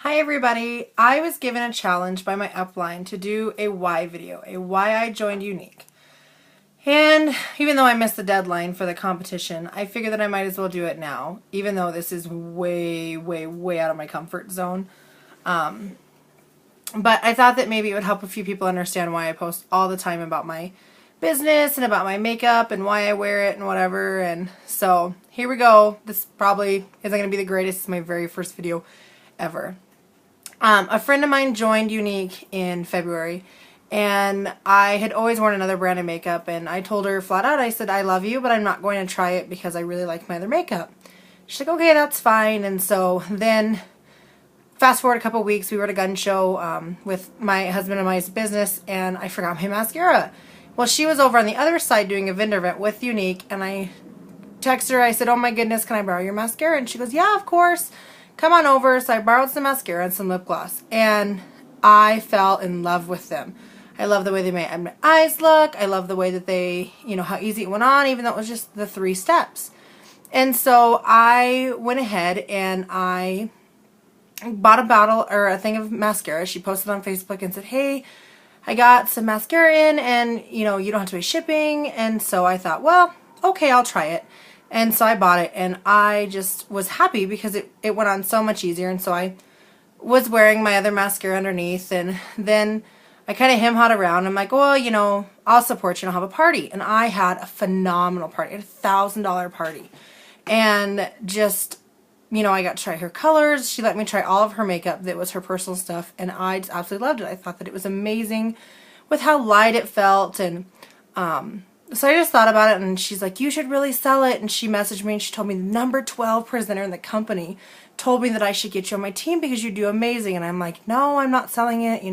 Hi everybody! I was given a challenge by my upline to do a why video, a why I joined Younique. And even though I missed the deadline for the competition, I figured that I might as well do it now, even though this is way, way, way out of my comfort zone. But I thought that maybe it would help a few people understand why I post all the time about my business and about my makeup and why I wear it and whatever. And so here we go. This probably isn't going to be the greatest. It's my very first video ever. A friend of mine joined Younique in February, and I had always worn another brand of makeup, and I told her flat out, I said, I love you, but I'm not going to try it because I really like my other makeup. She's like, okay, that's fine. And so then fast forward a couple weeks, we were at a gun show with my husband and my business, and I forgot my mascara. Well, she was over on the other side doing a vendor event with Younique, and I texted her, I said, oh my goodness, can I borrow your mascara? And she goes, yeah, of course. Come on over. So I borrowed some mascara and some lip gloss, and I fell in love with them. I love the way they made my eyes look. I love the way that they, how easy it went on, even though it was just the 3 steps. And so I went ahead and I bought a bottle or a thing of mascara. She posted on Facebook and said, hey, I got some mascara in, and you don't have to pay shipping. And so I thought, well, okay, I'll try it. And so I bought it, and I just was happy because it went on so much easier. And so I was wearing my other mascara underneath, and then I kind of hem-hawed around. I'm like, well, I'll support you and I'll have a party. And I had a phenomenal party, a $1,000 party. And just, I got to try her colors. She let me try all of her makeup that was her personal stuff, and I just absolutely loved it. I thought that it was amazing with how light it felt, and so I just thought about it, and she's like, you should really sell it. And she messaged me, and she told me the number 12 presenter in the company told me that I should get you on my team because you do amazing. And I'm like, no, I'm not selling it.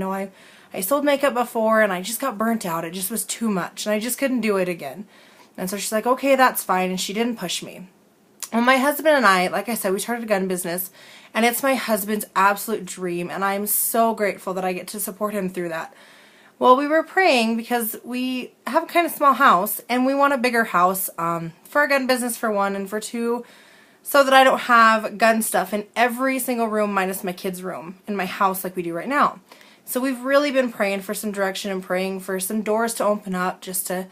I sold makeup before, and I just got burnt out. It just was too much, and I just couldn't do it again. And so she's like, okay, that's fine. And she didn't push me. Well, my husband and I, like I said, we started a gun business, and it's my husband's absolute dream, and I'm so grateful that I get to support him through that. Well, we were praying because we have a kind of small house, and we want a bigger house for our gun business, for one, and for two, so that I don't have gun stuff in every single room minus my kids' room in my house like we do right now. So we've really been praying for some direction and praying for some doors to open up, just to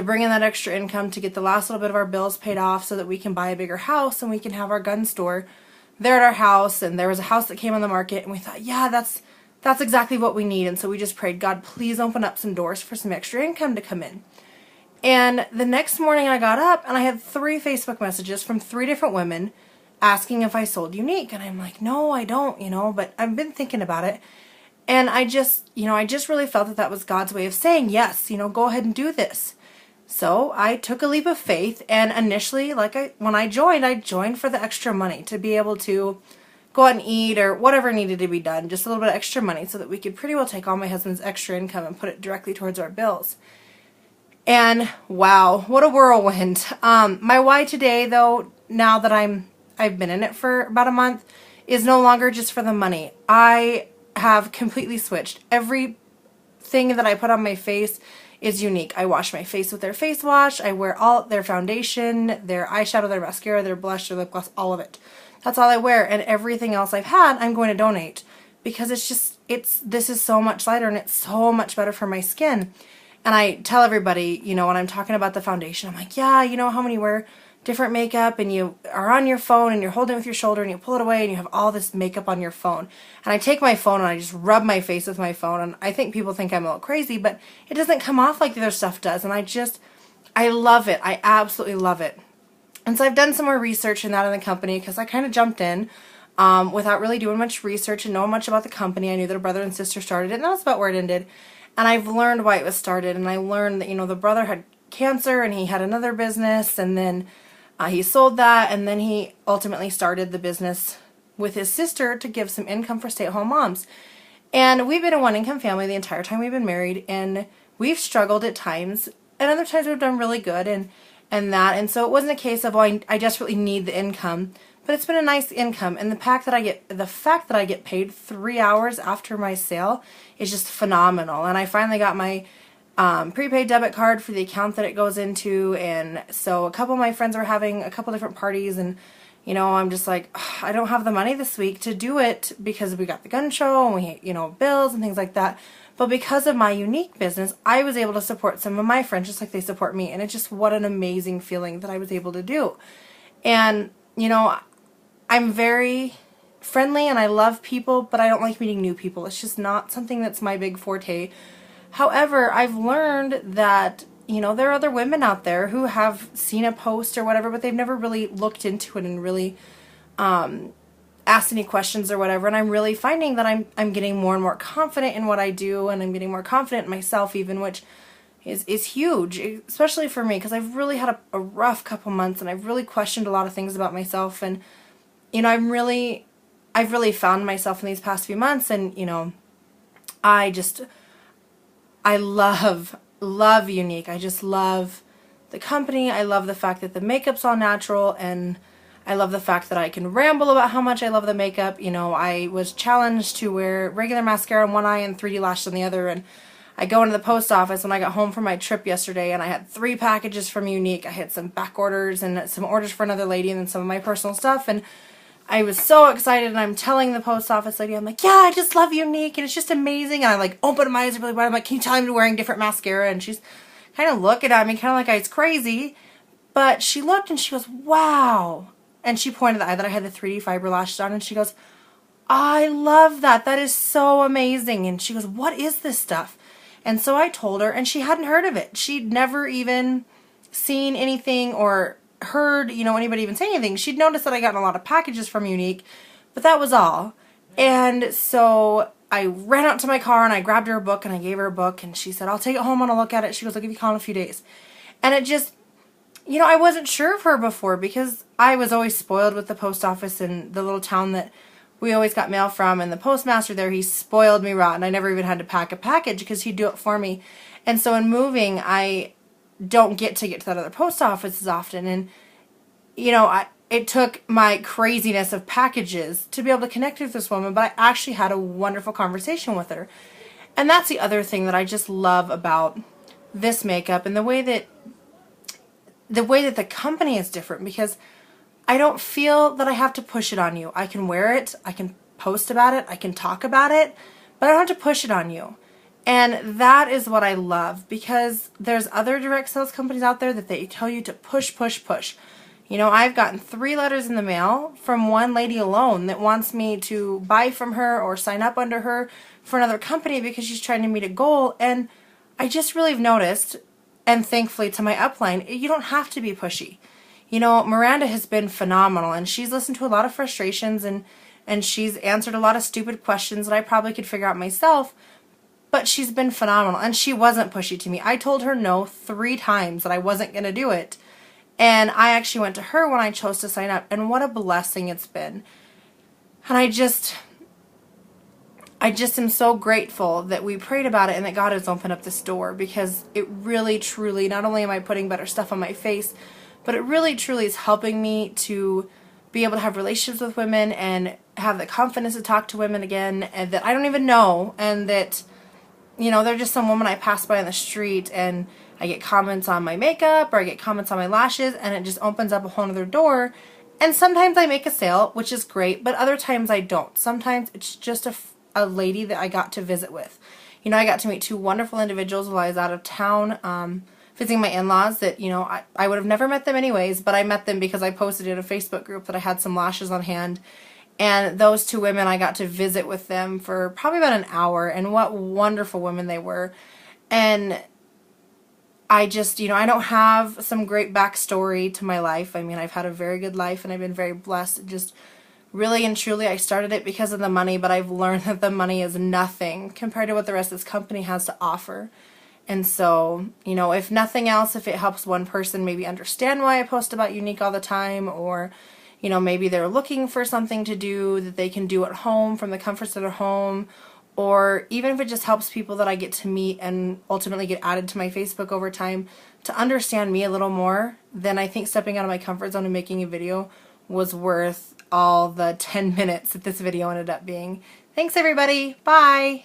bring in that extra income to get the last little bit of our bills paid off so that we can buy a bigger house and we can have our gun store there at our house. And there was a house that came on the market, and we thought, yeah, that's exactly what we need. And so we just prayed, God, please open up some doors for some extra income to come in. And the next morning I got up, and I had 3 Facebook messages from 3 different women asking if I sold Younique. And I'm like, no, I don't, but I've been thinking about it. And I just really felt that was God's way of saying, yes, go ahead and do this. So I took a leap of faith, and initially, when I joined for the extra money to be able to go out and eat or whatever needed to be done, just a little bit of extra money so that we could pretty well take all my husband's extra income and put it directly towards our bills. And wow, what a whirlwind. My why today, though, now that I've been in it for about a month, is no longer just for the money. I have completely switched. Everything that I put on my face is Younique. I wash my face with their face wash. I wear all their foundation, their eyeshadow, their mascara, their blush, their lip gloss, all of it. That's all I wear, and everything else I've had, I'm going to donate because this is so much lighter, and it's so much better for my skin. And I tell everybody, when I'm talking about the foundation, I'm like, yeah, how when you wear different makeup and you are on your phone and you're holding it with your shoulder and you pull it away and you have all this makeup on your phone. And I take my phone and I just rub my face with my phone, and I think people think I'm a little crazy, but it doesn't come off like the other stuff does. And I love it. I absolutely love it. And so I've done some more research in that in the company because I kind of jumped in without really doing much research and knowing much about the company. I knew that a brother and sister started it, and that was about where it ended. And I've learned why it was started, and I learned that, the brother had cancer and he had another business, and then he sold that, and then he ultimately started the business with his sister to give some income for stay-at-home moms. And we've been a one-income family the entire time we've been married, and we've struggled at times, and other times we've done really good, and so it wasn't a case of, I desperately need the income, but it's been a nice income. And the fact that I get paid 3 hours after my sale is just phenomenal. And I finally got my prepaid debit card for the account that it goes into, and so a couple of my friends were having a couple different parties, and You know, I'm just like, "Ugh, I don't have the money this week to do it because we got the gun show and we, you know, bills and things like that. But because of my Younique business, I was able to support some of my friends just like they support me. And it's just what an amazing feeling that I was able to do. And, you know, I'm very friendly and I love people, but I don't like meeting new people. It's just not something that's my big forte. However, I've learned that, you know, there are other women out there who have seen a post or whatever, but they've never really looked into it and really asked any questions or whatever. And I'm really finding that I'm getting more and more confident in what I do, and I'm getting more confident in myself even, which is huge, especially for me, because I've really had a rough couple months and I've really questioned a lot of things about myself. And, you know, I've really found myself in these past few months, and, you know, I love Younique. I just love the company. I love the fact that the makeup's all natural, and I love the fact that I can ramble about how much I love the makeup. You know, I was challenged to wear regular mascara in one eye and 3D lashes on the other, and I go into the post office when I got home from my trip yesterday, and I had 3 packages from Younique. I had some back orders and some orders for another lady and then some of my personal stuff, and I was so excited, and I'm telling the post office lady, I'm like, yeah, I just love Younique, and it's just amazing. And I like opened my eyes really wide. I'm like, can you tell me I'm wearing different mascara? And she's kind of looking at me, kind of like I was crazy. But she looked and she goes, wow. And she pointed the eye that I had the 3D fiber lashes on, and she goes, I love that. That is so amazing. And she goes, what is this stuff? And so I told her, and she hadn't heard of it. She'd never even seen anything or heard, you know, anybody even say anything. She'd noticed that I gotten a lot of packages from Younique, but that was all. And so I ran out to my car and I grabbed her a book and I gave her a book, and she said, I'll take it home and I'll look at it. She goes, I'll give you a call in a few days. And it just, you know, I wasn't sure of her before because I was always spoiled with the post office in the little town that we always got mail from, and the postmaster there, he spoiled me rotten. I never even had to pack a package because he'd do it for me. And so in moving, I don't get to that other post office as often, and you know, it took my craziness of packages to be able to connect with this woman, but I actually had a wonderful conversation with her. And that's the other thing that I just love about this makeup, and the way that the company is different, because I don't feel that I have to push it on you. I can wear it, I can post about it, I can talk about it, but I don't have to push it on you. And that is what I love, because there's other direct sales companies out there that they tell you to push, push, push. You know, I've gotten 3 letters in the mail from one lady alone that wants me to buy from her or sign up under her for another company because she's trying to meet a goal. And I just really have noticed, and thankfully to my upline, you don't have to be pushy. You know, Miranda has been phenomenal, and she's listened to a lot of frustrations, and she's answered a lot of stupid questions that I probably could figure out myself. But she's been phenomenal, and she wasn't pushy to me. I told her no 3 times that I wasn't going to do it. And I actually went to her when I chose to sign up, and what a blessing it's been. And I just am so grateful that we prayed about it and that God has opened up this door, because it really, truly, not only am I putting better stuff on my face, but it really, truly is helping me to be able to have relationships with women and have the confidence to talk to women again, and that I don't even know, and that, you know, they're just some woman I pass by on the street and I get comments on my makeup or I get comments on my lashes, and it just opens up a whole other door. And sometimes I make a sale, which is great, but other times I don't. Sometimes it's just a lady that I got to visit with. You know, I got to meet 2 wonderful individuals while I was out of town visiting my in-laws that, you know, I would have never met them anyways, but I met them because I posted in a Facebook group that I had some lashes on hand. And those 2 women, I got to visit with them for probably about an hour, and what wonderful women they were. And I just, you know, I don't have some great backstory to my life. I mean, I've had a very good life and I've been very blessed. Just really and truly, I started it because of the money, but I've learned that the money is nothing compared to what the rest of this company has to offer. And so, you know, if nothing else, if it helps one person maybe understand why I post about Younique all the time, or, you know, maybe they're looking for something to do that they can do at home from the comforts of their home, or even if it just helps people that I get to meet and ultimately get added to my Facebook over time to understand me a little more, then I think stepping out of my comfort zone and making a video was worth all the 10 minutes that this video ended up being. Thanks everybody. Bye.